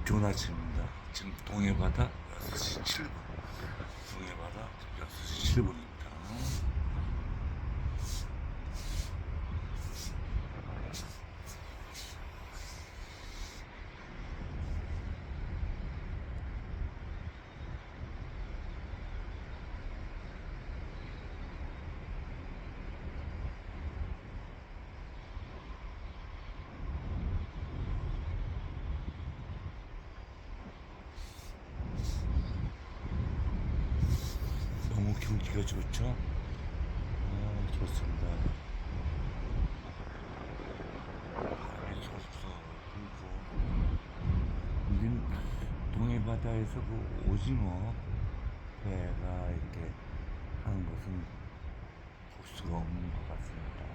좋은 아침입니다. 지금 동해바다 6시 7분. 동해바다 6시 7분입니다. 너무 경기가 좋죠? 좋습니다. 바람이 쏘쏘 불고. 여긴 동해바다에서 그 오징어 배가 이렇게 하는 것은 볼 수가 없는 것 같습니다.